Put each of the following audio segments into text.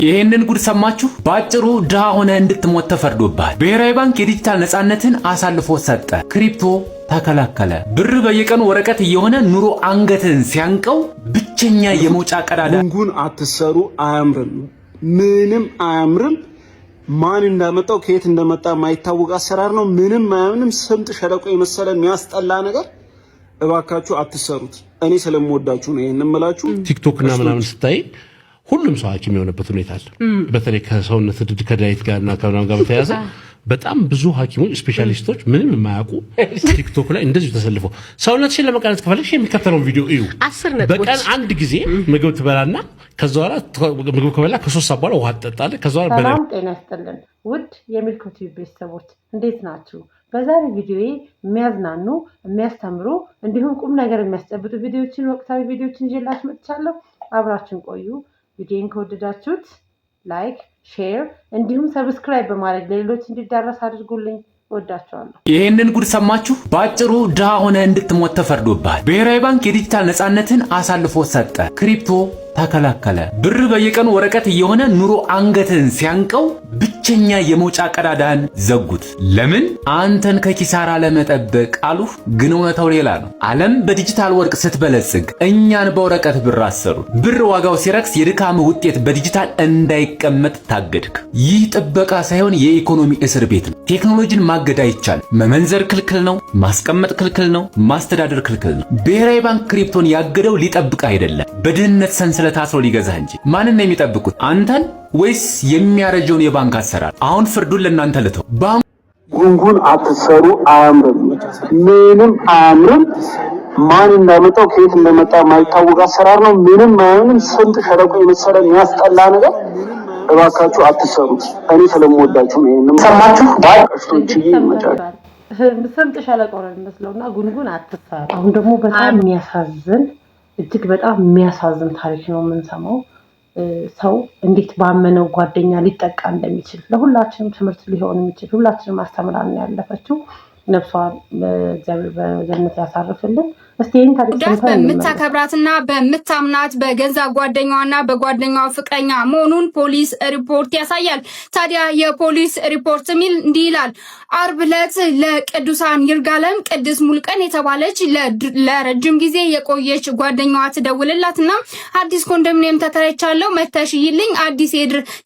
ይሄንን ጉድ ሰማችሁ? ባጭሩ ድሃ ሆነ እንድትሞት ተፈርዶብሃል። ብሔራዊ ባንክ የዲጂታል ነፃነትን አሳልፎ ሰጠ። ክሪፕቶ ተከላከለ። ብር በየቀኑ ወረቀት እየሆነ ኑሮ አንገትን ሲያንቀው ብቸኛ የመውጫ ቀዳዳ ጉንጉን አትሰሩ። አያምርም፣ ምንም አያምርም። ማን እንዳመጣው ከየት እንደመጣ ማይታወቅ አሰራር ነው። ምንም አያምንም። ስምጥ ሸለቆ የመሰለ የሚያስጠላ ነገር እባካችሁ አትሰሩት። እኔ ስለምወዳችሁ ነው ይሄን እምላችሁ። ቲክቶክ እና ምናምን ስታይ ሁሉም ሰው ሐኪም የሆነበት ሁኔታ አለ። በተለይ ከሰውነት ድድ ከዳይት ጋርና ከምናምን ጋር በተያያዘ በጣም ብዙ ሐኪሞች ስፔሻሊስቶች ምንም የማያውቁ ቲክቶክ ላይ እንደዚህ ተሰልፈው ሰውነትሽን ለመቀነስ ከፈለግሽ የሚከተለውን ቪዲዮ እዩ። በቀን አንድ ጊዜ ምግብ ትበላና ከዛ በኋላ ምግብ ከበላ ከ3 ሰዓት በኋላ ውሃ ትጠጣለህ። ከዛ በኋላ ሰላም ጤና ይስጥልን ውድ የሚልኮ ቲቪ ቤተሰቦች እንዴት ናችሁ? በዛሬ ቪዲዮዬ የሚያዝናኑ የሚያስተምሩ እንዲሁም ቁም ነገር የሚያስጨብጡ ቪዲዮዎችን ወቅታዊ ቪዲዮዎችን ይዤላችሁ መጥቻለሁ። አብራችሁን ቆዩ። ቪዲዮን ከወደዳችሁት ላይክ፣ ሼር እንዲሁም ሰብስክራይብ በማድረግ ለሌሎች እንዲዳረስ አድርጉልኝ። ወዳችኋለሁ። ይሄንን ጉድ ሰማችሁ? ባጭሩ ድሃ ሆነ እንድትሞት ተፈርዶብሃል። ብሔራዊ ባንክ የዲጂታል ነፃነትን አሳልፎ ሰጠ። ክሪፕቶ ተከላከለ። ብር በየቀኑ ወረቀት እየሆነ ኑሮ አንገትን ሲያንቀው ብቸኛ የመውጫ ቀዳዳን ዘጉት። ለምን? አንተን ከኪሳራ ለመጠበቅ አሉህ። ግን እውነታው ሌላ ነው። ዓለም በዲጂታል ወርቅ ስትበለጽግ እኛን በወረቀት ብር አሰሩ። ብር ዋጋው ሲረክስ የድካም ውጤት በዲጂታል እንዳይቀመጥ ታገድክ። ይህ ጥበቃ ሳይሆን የኢኮኖሚ እስር ቤት ነው። ቴክኖሎጂን ማገድ አይቻልም። መመንዘር ክልክል ነው። ማስቀመጥ ክልክል ነው። ማስተዳደር ክልክል ነው። ብሔራዊ ባንክ ክሪፕቶን ያገደው ሊጠብቅ አይደለም፣ በድህነት ሰንሰለት አስሮ ሊገዛህ እንጂ። ማንን ነው የሚጠብቁት? አንተን ወይስ የሚያረጀውን የባንክ አሰራር? አሁን ፍርዱን ለእናንተ ልተው። ጉንጉን አትሰሩ። አያምርም፣ ምንም አያምርም። ማን እንዳመጣው ከየት እንደመጣ ማይታወቅ አሰራር ነው። ምንም አያምንም። ስምጥ ሸለቆ የመሰለ የሚያስጠላ ነገር እባካችሁ አትሰሩት። እኔ ስለምወዳችሁ ነው ይሄን ሰማችሁ። ባሽቶች ይመጣል። ስምጥ ሸለቆ ነው የሚመስለውና ጉንጉን አትሰሩ። አሁን ደግሞ በጣም የሚያሳዝን እጅግ በጣም የሚያሳዝን ታሪክ ነው የምንሰማው። ሰው እንዴት ባመነው ጓደኛ ሊጠቃ እንደሚችል ለሁላችንም ትምህርት ሊሆን የሚችል ሁላችንም አስተምራን ያለፈችው ነፍሷን በእግዚአብሔር በጀነት ያሳርፍልን። ጉዳት በምታከብራትና በምታምናት በገዛ ጓደኛዋና በጓደኛዋ ፍቅረኛ መሆኑን ፖሊስ ሪፖርት ያሳያል። ታዲያ የፖሊስ ሪፖርት እንዲህ ይላል። አርብ ዕለት ለቅዱሳን ይርጋለም ቅድስት ሙሉቀን የተባለች ለረጅም ጊዜ የቆየች ጓደኛዋ ትደውልላትና አዲስ ኮንዶሚኒየም ተከራይቻለሁ መተሽ ይልኝ አዲስ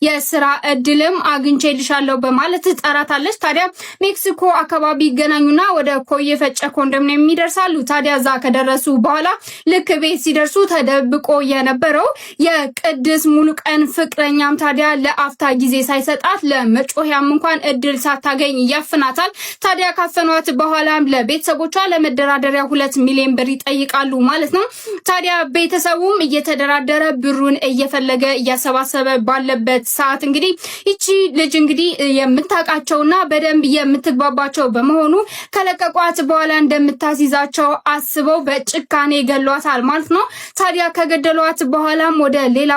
የስራ እድልም አግኝቼልሻለሁ በማለት ትጠራታለች። ታዲያ ሜክሲኮ አካባቢ ይገናኙና ወደ ኮየ ፈጨ ኮንዶሚኒየም ይደርሳሉ። ታዲያ ዛ ከደረሱ በኋላ ልክ ቤት ሲደርሱ ተደብቆ የነበረው የቅድስት ሙሉቀን ፍቅረኛም ታዲያ ለአፍታ ጊዜ ሳይሰጣት ለመጮህያም እንኳን እድል ሳታገኝ ያፍናታል። ታዲያ ካፈኗት በኋላም ለቤተሰቦቿ ለመደራደሪያ 2 ሚሊዮን ብር ይጠይቃሉ ማለት ነው። ታዲያ ቤተሰቡም እየተደራደረ ብሩን እየፈለገ እያሰባሰበ ባለበት ሰዓት እንግዲህ ይቺ ልጅ እንግዲህ የምታውቃቸውና በደንብ የምትግባባቸው በመሆኑ ከለቀቋት በኋላ እንደምታስይዛቸው አስበው በጭካኔ ገሏታል ማለት ነው። ታዲያ ከገደሏት በኋላም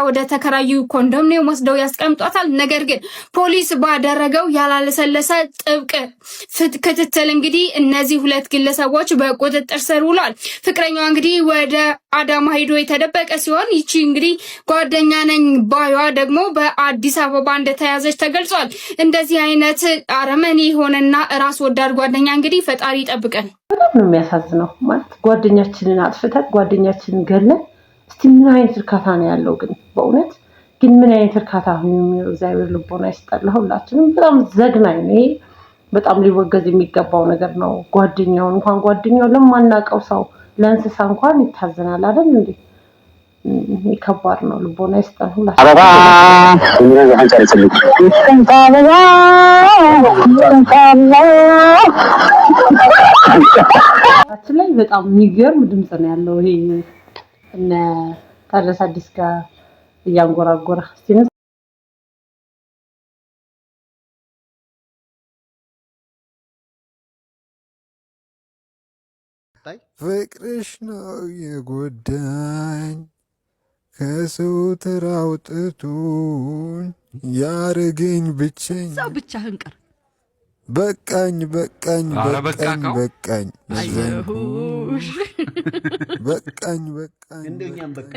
ወደ ተከራዩ ኮንዶሚኒየም ወስደው ያስቀምጧታል። ነገር ግን ፖሊስ ባደረገው ያላለሰለሰ ጥብቅ ክትትል እንግዲህ እነዚህ 2 ግለሰቦች በቁጥጥር ስር ውሏል። ፍቅረኛዋ እንግዲህ ወደ አዳማ ሄዶ የተደበቀ ሲሆን ይቺ እንግዲህ ጓደኛ ነኝ ባዩዋ ደግሞ በአዲስ አበባ እንደተያዘች ተገልጿል። እንደዚህ አይነት አረመኔ የሆነና ራስ ወዳድ ጓደኛ እንግዲህ ፈጣሪ ይጠብቀን። በጣም ነው የሚያሳዝነው። ማለት ጓደኛችንን አጥፍተን ጓደኛችንን ገለን እስቲ ምን አይነት እርካታ ነው ያለው? ግን በእውነት ግን ምን አይነት እርካታ ነው የሚለው? እግዚአብሔር ልቦና ይስጠን ለሁላችንም። በጣም ዘግናኝ ነው። ይሄ በጣም ሊወገዝ የሚገባው ነገር ነው። ጓደኛው ለማናውቀው ሰው ለእንስሳ እንኳን ይታዘናል አይደል እንዴ? ከባድ ነው። ልቦና ይስጠን ሁላችንም። ላይ በጣም የሚገርም ድምጽ ነው ያለው። ይሄ እነ ታደሰ አዲስ ጋር እያንጎራጎረ ፍቅርሽ ነው የጎዳኝ ከሰው ተራውጥቶኝ ያረገኝ ብቸኝ ሰው ብቻህን ቀር በቃኝ በቃኝ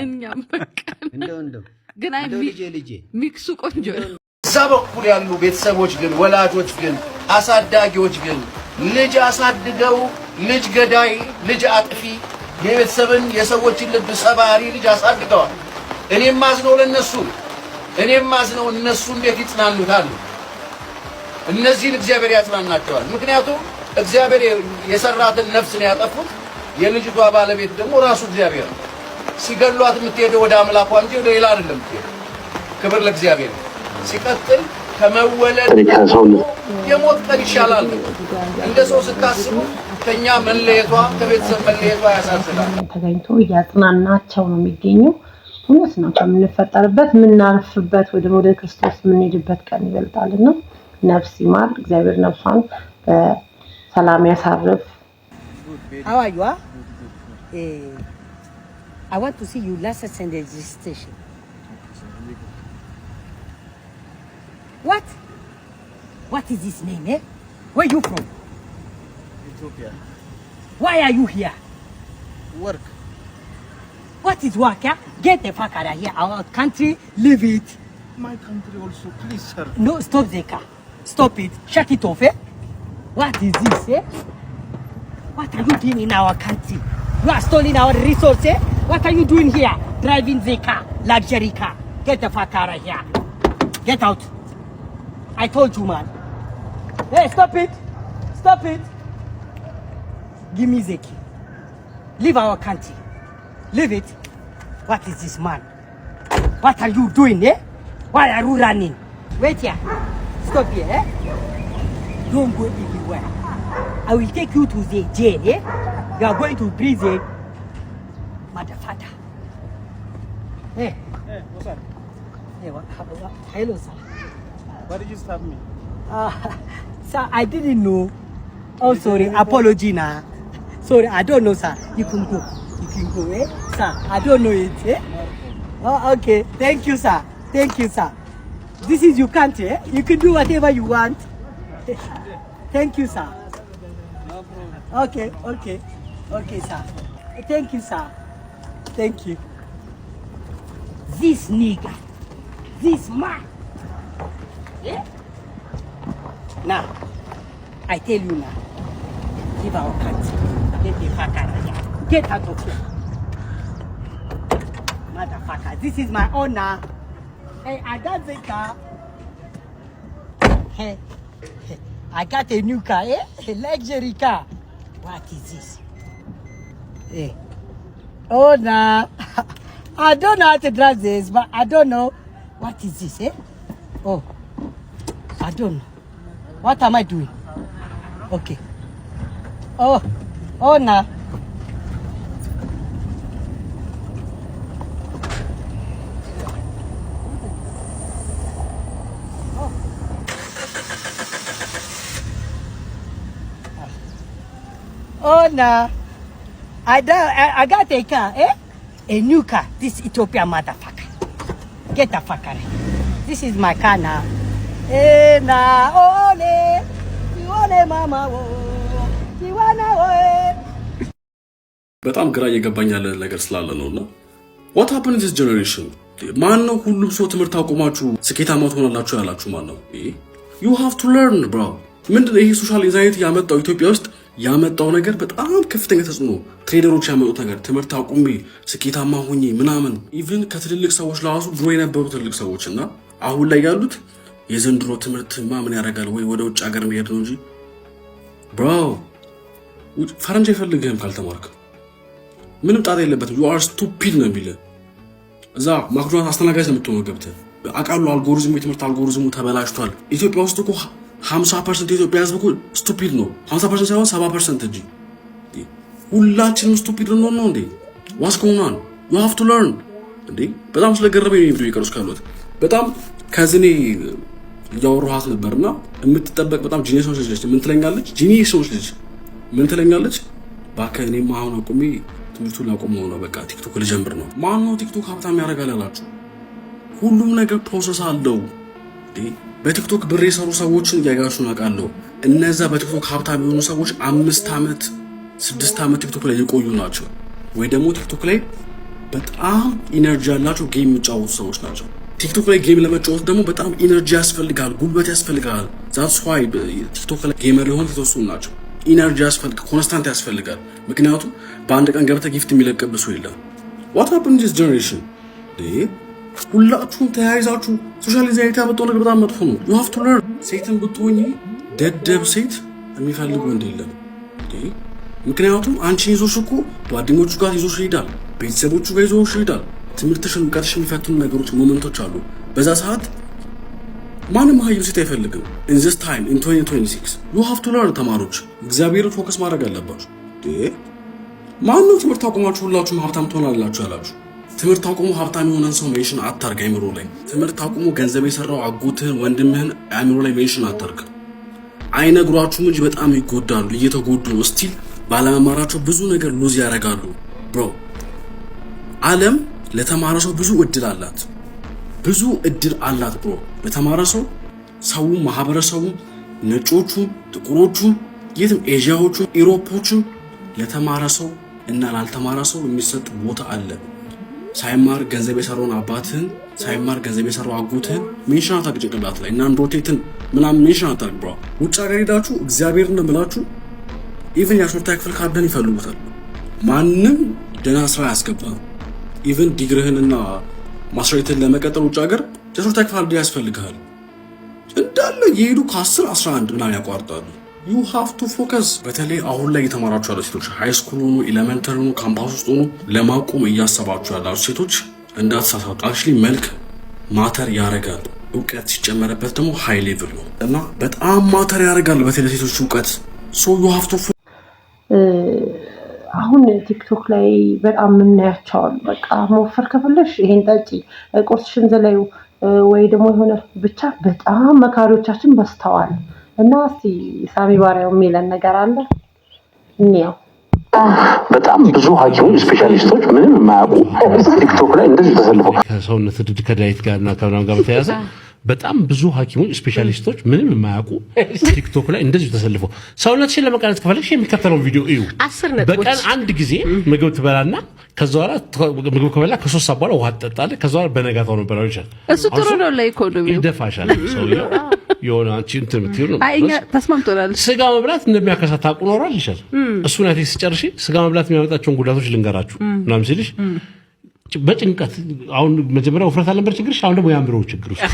እኛም በቃን ግን አይ ሚክሱ ቆንጆ ነው። እዛ በኩል ያሉ ቤተሰቦች ግን ወላጆች ግን አሳዳጊዎች ግን ልጅ አሳድገው ልጅ ገዳይ ልጅ አጥፊ የቤተሰብን የሰዎችን ልብ ሰባሪ ልጅ አሳድገዋል። እኔም ማዝነው ለነሱ እነሱ እንዴት ይጽናኑታል? እነዚህን እግዚአብሔር ያጽናናቸዋል። ምክንያቱም እግዚአብሔር የሰራትን ነፍስ ነው ያጠፉት። የልጅቷ ባለቤት ደግሞ ራሱ እግዚአብሔር ነው። ሲገሏት የምትሄደው ወደ አምላኳ እንጂ ወደ ሌላ አይደለም የምትሄደው። ክብር ለእግዚአብሔር። ሲቀጥል ከመወለድ የሞት ቀን ይሻላል። እንደ ሰው ስታስቡ ከኛ መለየቷ ከቤተሰብ መለየቷ ያሳዝናል። ተገኝቶ እያጽናናቸው ነው የሚገኘው። እውነት ነው። ከምንፈጠርበት የምናርፍበት ወደ ክርስቶስ የምንሄድበት ቀን ይበልጣልና ነፍስ ይማር። እግዚአብሔር ነፍሷን በሰላም ያሳርፍ። How are you? I want to see you last Sunday registration. What? What is his name, eh? Where are you from? Ethiopia. Why are you here? Work. What is work, yeah? Get the fuck out of here. Our country, leave it. My country also, please, sir. No, stop the car. Stop it. Shut it off, eh? What is this, eh? What are you doing in our country? You are stealing our resources, eh? What are you doing here? Driving the car, luxury car. Get the fuck out of here. Get out. I told you, man. Hey, stop it. Stop it. Give me the key. Leave our country. Leave it. What is this, man? What are you doing, eh? Why are you running? Wait here. Stop here, eh? Don't go anywhere. I will take you to the jail, eh? You are going to prison. Motherfucker. Hey. Hey, what's up? Hey, hello, sir. Why did you stop me? Sir, I didn't know. Oh, sorry. Apology, now. Sorry, I don't know, sir. You can go. You can go, eh? Sir, I don't know it, eh? Oh, okay. Thank you, sir. Thank you, sir. This is your country, eh? You can do whatever you want. Thank you, sir. No problem. Okay, okay. Okay, sir. Thank you, sir. Thank you. This nigger, this man. Yeah? Now, I tell you now, leave our country. Get the fuck out of here. Get out of here. Motherfucker, this is my honor. Hey, I got the car. Hey, I got a new car, eh? A luxury car. What is this? Hey. Oh, nah. I don't know how to drive this, but I don't know. What is this, eh? Oh. I don't know. What am I doing? Okay. Oh, nah. Oh, nah. I got a car, eh? A new car. This Ethiopian motherfucker. Get the fuck out of here. This is my car now. Eh, nah. Ole. You want mama? You wanna? በጣም ግራ እየገባኝ ያለ ነገር ስላለ ነውና what happened in this generation? ማን ነው ሁሉም ሰው ትምህርት አቆማችሁ ስኬታማ ትሆናላችሁ ያላችሁ ማን ነው? you have to learn bro። ምንድነው ይሄ ሶሻል ኢንዛይቲ ያመጣው ኢትዮጵያ ውስጥ ያመጣው ነገር በጣም ከፍተኛ ተጽዕኖ ትሬደሮች ያመጡት ነገር ትምህርት አቁሜ ስኬታማ ሆኜ ምናምን ኢቭን ከትልልቅ ሰዎች ለራሱ ድሮ የነበሩ ትልልቅ ሰዎችና አሁን ላይ ያሉት የዘንድሮ ትምህርት ምን ያደርጋል ወይ ወደ ውጭ ሀገር መሄድ ነው እንጂ ብሮ ፈረንጅ አይፈልግህም ካልተማርክ ምንም ጣጣ የለበትም። you are stupid ነው የሚለው እዛ ማክዶናልድ አስተናጋጅ ነው የምትሆነው ገብተህ አቃሉ አልጎሪዝሙ የትምህርት አልጎሪዝሙ ተበላሽቷል። ኢትዮጵያ ውስጥ እኮ 50% የኢትዮጵያ ህዝብ እኮ ስቱፒድ ነው። 50% ሳይሆን 70% እንጂ ሁላችንም ስቱፒድ ነው እንዴ? what's going on? you have to learn እንዴ። በጣም ስለገረመኝ ነው ቪዲዮ ይቀርስ ካሉት በጣም ከዝኔ ያወራኋት ነበርና የምትጠበቅ በጣም ጂኒየስ ልጅ ምን ትለኛለች? ጂኒየስ ልጅ ምን ትለኛለች? ባከኔማ አሁን አቁሜ ትምህርቱን ላቆም ነው በቃ ቲክቶክ ልጀምር ነው። ማን ነው ቲክቶክ ሀብታም ያደርጋል ያላችሁ? ሁሉም ነገር ፕሮሰስ አለው እንዴ። በቲክቶክ ብር የሰሩ ሰዎችን ያጋሹን አውቃለሁ። እነዛ በቲክቶክ ሀብታም የሆኑ ሰዎች 5 ዓመት 6 ዓመት ቲክቶክ ላይ የቆዩ ናቸው። ወይ ደግሞ ቲክቶክ ላይ በጣም ኢነርጂ ያላቸው ጌም የሚጫወቱ ሰዎች ናቸው። ቲክቶክ ላይ ጌም ለመጫወት ደግሞ በጣም ኢነርጂ ያስፈልጋል፣ ጉልበት ያስፈልጋል። ዛትስ ዋይ ቲክቶክ ላይ ጌመር የሆኑ የተወሰኑ ናቸው። ኢነርጂ ያስፈልጋል፣ ኮንስታንት ያስፈልጋል። ምክንያቱም በአንድ ቀን ገብተህ ጊፍት የሚለቀብሱ የለም። ዋት ሃፕን ዲስ ጀነሬሽን? ሁላችሁም ተያይዛችሁ ሶሻሊዛይታ ያመጣው ነገር በጣም መጥፎ ነው። ዩ ሃቭ ቱ ለርን። ሴትን ብትሆኚ ደደብ ሴት የሚፈልግ ወንድ የለም። ምክንያቱም አንቺን ይዞሽ እኮ ጓደኞቹ ጋር ይዞሽ ይሄዳል፣ ቤተሰቦቹ ጋር ይዞሽ ይሄዳል። ትምህርትሽን እውቀትሽን የሚፈትኑ ነገሮች ሞመንቶች አሉ። በዛ ሰዓት ማንም ሀይል ሴት አይፈልግም። in this time in 2026 you have to learn። ተማሪዎች እግዚአብሔርን ፎከስ ማድረግ አለባችሁ። ማነው ትምህርት አቁማችሁ ሁላችሁም ሀብታም ትሆናላችሁ ያላችሁ? ትምህርት አቁሙ ሀብታም የሆነን ሰው ሜንሽን አታርግ አይምሮ ላይ። ትምህርት አቁሙ ገንዘብ የሰራው አጎትህን ወንድምህን አይምሮ ላይ ሜንሽን አታርግ። አይነግሯችሁም እንጂ በጣም ይጎዳሉ፣ እየተጎዱ ነው። ስቲል ባለመማራቸው ብዙ ነገር ሉዝ ያደርጋሉ። ብሮ ዓለም ለተማረ ሰው ብዙ እድል አላት፣ ብዙ እድል አላት ብሮ ለተማረ ሰው። ሰው ማህበረሰቡ፣ ነጮቹ፣ ጥቁሮቹ፣ የትም ኤዥያዎቹ፣ ኢሮፖቹ ለተማረ ሰው እና ላልተማረ ሰው የሚሰጥ ቦታ አለ። ሳይማር ገንዘብ የሰራውን አባትህን፣ ሳይማር ገንዘብ የሰራው አጎትህን ሜንሽን አታርግ ጭንቅላት ላይ እና አንዶቴትን ምናምን ሜንሽን አታርግ ብሮ። ውጭ ሀገር ሄዳችሁ እግዚአብሔርን ብላችሁ ኢቭን የአስርታ ክፍል ካርደን ይፈልጉታል። ማንም ደህና ስራ ያስገባል። ኢቭን ዲግሪህንና ማስረትን ለመቀጠል ውጭ ሀገር የአስርታ ክፍል ካርድ ያስፈልግሃል። እንዳለ የሄዱ ከ10 11 ምናምን ያቋርጣሉ። ዩ ሃቭ ቱ ፎከስ። በተለይ አሁን ላይ የተማራችሁ ያሉ ሴቶች ሃይ ስኩል ሆኑ ኤሌመንተሪ ሆኑ ካምፓስ ውስጥ ሆኑ ለማቆም እያሰባችሁ ያላችሁ ሴቶች እንዳትሳሳቱ። አክቹሊ መልክ ማተር ያደርጋል። እውቀት ሲጨመረበት ደግሞ ሃይ ሌቭል ነው እና በጣም ማተር ያደርጋል። በተለይ ሴቶች እውቀት ሶ ዩ ሃቭ ቱ አሁን ቲክቶክ ላይ በጣም የምናያቸዋል። በቃ መወፈር ከፈለሽ ይሄን ጠጪ፣ ቁርስሽን ዘላዩ ወይ ደግሞ የሆነ ብቻ በጣም መካሪዎቻችን በስተዋል እና እስቲ ሳሚ ባሪያው የሚለን ነገር አለ እንየው። በጣም ብዙ ሐኪሞች ስፔሻሊስቶች ምንም የማያውቁ ቲክቶክ ላይ እንደዚህ ተሰልፈው ከሰውነት ድድ ከዳይት ጋር እና ከምናምን ጋር በተያያዘ በጣም ብዙ ሐኪሞች ስፔሻሊስቶች ምንም የማያውቁ ቲክቶክ ላይ እንደዚህ ተሰልፈው ሰውነትሽን ለመቀነስ ከፈለግሽ የሚከተለውን ቪዲዮ እዩ። በቀን አንድ ጊዜ ምግብ ትበላና ከዛ በኋላ ምግብ ከበላ ከ3 ሰዓት በኋላ ውሃ ትጠጣለህ። ከዛ በኋላ በነጋታው ነው በላው ይችላል። እሱ ጥሩ ነው ለኢኮኖሚ ይደፋሻል። ሰውየው የሆነ አንቺ እንትን የምትይው ነው። አይ እኛ ተስማምቶናል። ስጋ መብላት እንደሚያከሳ ታውቁ ኖሯል ይችላል። እሱን አይተሽ ሲጨርሺ ስጋ መብላት የሚያመጣቸውን ጉዳቶች ልንገራችሁ ምናምን ሲልሽ በጭንቀት አሁን መጀመሪያ ውፍረት አልነበር ችግርሽ፣ አሁን ደግሞ የአእምሮ ችግር ውስጥ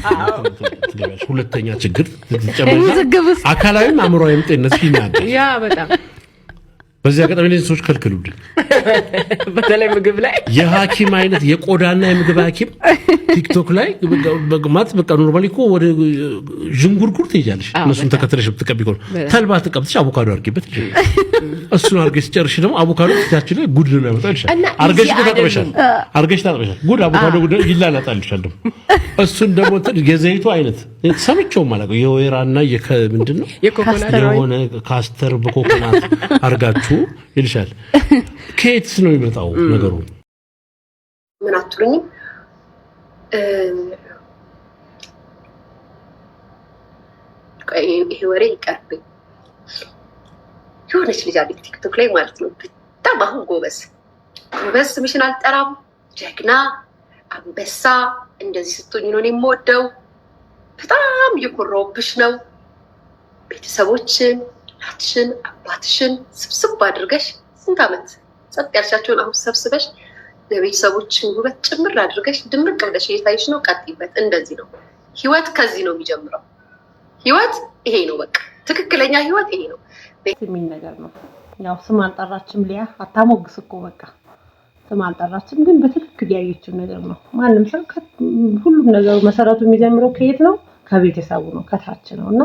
ትገባለሽ። ሁለተኛ ችግር ተጨመረ አካላዊም አእምሮአዊም ጤንነት ይናድ ያ በጣም በዚህ አጋጣሚ ላይ ሰዎች ከልክሉልኝ። በተለይ ምግብ ላይ የሐኪም አይነት የቆዳና የምግብ ሐኪም ቲክቶክ ላይ በግማት በቃ ኖርማሊ እኮ ወደ ዥንጉርጉር ትይዣለሽ። እነሱን ተከትለሽ ብትቀቢ እኮ ተልባ ተቀብተሽ አቮካዶ አድርጊበት ይችላል። እሱን አድርገሽ ጨርሽ ደግሞ አቮካዶ ትታችለ ጉድ ነው የሚያመጣው ይችላል። አርገሽ ታጥበሻል፣ አርገሽ ታጥበሻል። ጉድ አቮካዶ ጉድ ይላላጣልሻል። ደግሞ እሱን ደግሞ የዘይቱ አይነት ሰምቼው ማለት ነው የወይራና ምንድነው የሆነ ካስተር በኮኮናት አርጋችሁ ይልሻል። ከየትስ ነው የሚመጣው ነገሩ? ምን አትሉኝም? ይሄ ወሬ ይቀርብኝ። የሆነች ልጅ አለች ቲክቶክ ላይ ማለት ነው። በጣም አሁን ጎበዝ ስምሽን አልጠራም፣ ጀግና፣ አንበሳ እንደዚህ ስትሆኝ ነው የምወደው። በጣም እየኮራሁብሽ ነው። ቤተሰቦችን፣ እናትሽን፣ አባትሽን ስብስብ አድርገሽ ስንት ዓመት ጸጥ ያልሻቸውን አሁን ሰብስበሽ ለቤተሰቦችን ውበት ጭምር አድርገሽ ድምቅ ብለሽ እየታይሽ ነው። ቀጥይበት። እንደዚህ ነው ህይወት። ከዚህ ነው የሚጀምረው። ህይወት ይሄ ነው። በቃ ትክክለኛ ህይወት ይሄ ነው የሚል ነገር ነው። ያው ስም አልጠራችም ሊያ አታሞግስ እኮ በቃ ስም አልጠራችም፣ ግን በትክክል ያየችው ነገር ነው። ማንም ሰው ሁሉም ነገር መሰረቱ የሚጀምረው ከየት ነው? ከቤተሰቡ ነው፣ ከታች ነው። እና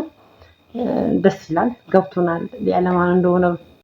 ደስ ይላል። ገብቶናል ሊያ ለማን እንደሆነ